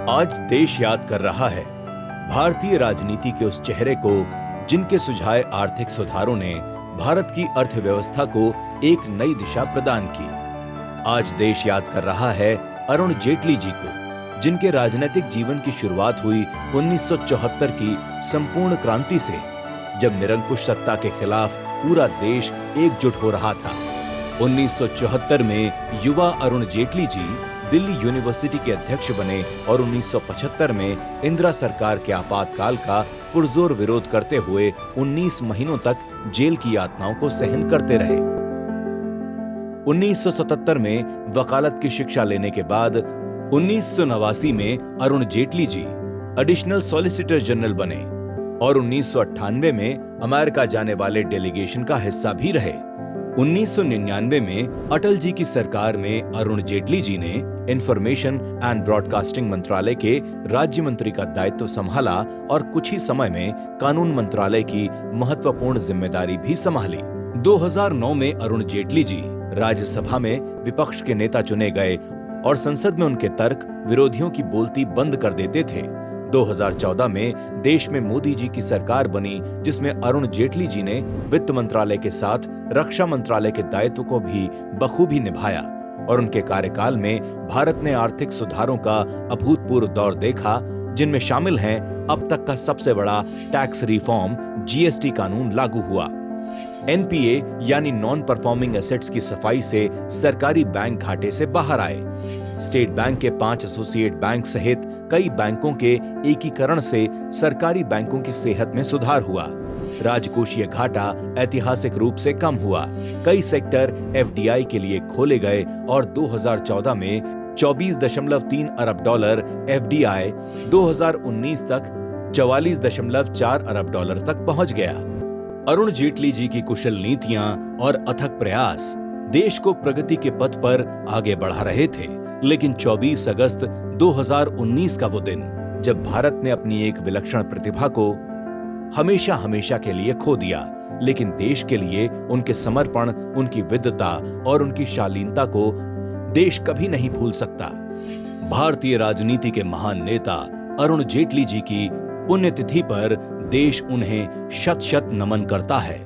आज देश याद कर रहा है भारतीय राजनीति के उस चेहरे को जिनके सुझाए आर्थिक सुधारों ने भारत की अर्थव्यवस्था को एक नई दिशा प्रदान की। आज देश याद कर रहा है अरुण जेटली जी को, जिनके राजनीतिक जीवन की शुरुआत हुई 1974 की संपूर्ण क्रांति से, जब निरंकुश सत्ता के खिलाफ पूरा देश एकजुट हो रहा था। 1974 में युवा अरुण जेटली जी दिल्ली यूनिवर्सिटी के अध्यक्ष बने और 1975 में इंदिरा सरकार के आपातकाल का पुरजोर विरोध करते हुए 19 महीनों तक जेल की यातनाओं को सहन करते रहे। 1977 में वकालत की शिक्षा लेने के बाद 1989 में Arun Jaitley ji additional solicitor general बने और 1998 में अमेरिका जाने वाले डेलीगेशन का हिस्सा भी रहे। 1999 में अटल जी की सरकार में अरुण जेटली जी ने इंफॉर्मेशन एंड ब्रॉडकास्टिंग मंत्रालय के राज्य मंत्री का दायित्व संभाला और कुछ ही समय में कानून मंत्रालय की महत्वपूर्ण जिम्मेदारी भी संभाली। 2009 में अरुण जेटली जी राज्यसभा में विपक्ष के नेता चुने गए और संसद में उनके तर्क विरोधियों की बोलती बंद कर देते थे। 2014 में देश में मोदी जी की सरकार बनी, जिसमें अरुण जेटली जी ने वित्त मंत्रालय के साथ रक्षा मंत्रालय के दायित्व को भी बखूबी निभाया और उनके कार्यकाल में भारत ने आर्थिक सुधारों का अभूतपूर्व दौर देखा, जिनमें शामिल हैं अब तक का सबसे बड़ा टैक्स रिफॉर्म जीएसटी कानून लागू हुआ। एनपीए यानी नॉन परफॉर्मिंग एसेट्स की सफाई से सरकारी बैंक घाटे से बाहर आए। स्टेट बैंक के 5 एसोसिएट बैंक सहित कई बैंकों के एकीकरण से सरकारी बैंकों की सेहत में सुधार हुआ। राजकोषीय घाटा ऐतिहासिक रूप से कम हुआ। कई सेक्टर एफडीआई के लिए खोले गए और 2014 में 24.3 अरब डॉलर एफडीआई 2019 तक 44.4 अरब डॉलर तक पहुंच गया। अरुण जेटली जी की कुशल नीतियां और अथक प्रयास देश को प्रगति के पथ पर आगे बढ़ा रहे थे, लेकिन 24 अगस्त 2019 का वो दिन जब भारत ने अपनी एक विलक्षण प्रतिभा को हमेशा हमेशा के लिए खो दिया, लेकिन देश के लिए उनके समर्पण, उनकी विद्वता और उनकी शालीनता को देश कभी नहीं भूल सकता। भारतीय राजनीति के महान नेता अरुण जेटली जी की पुण्यतिथि पर देश उन्हें शत शत नमन करता है।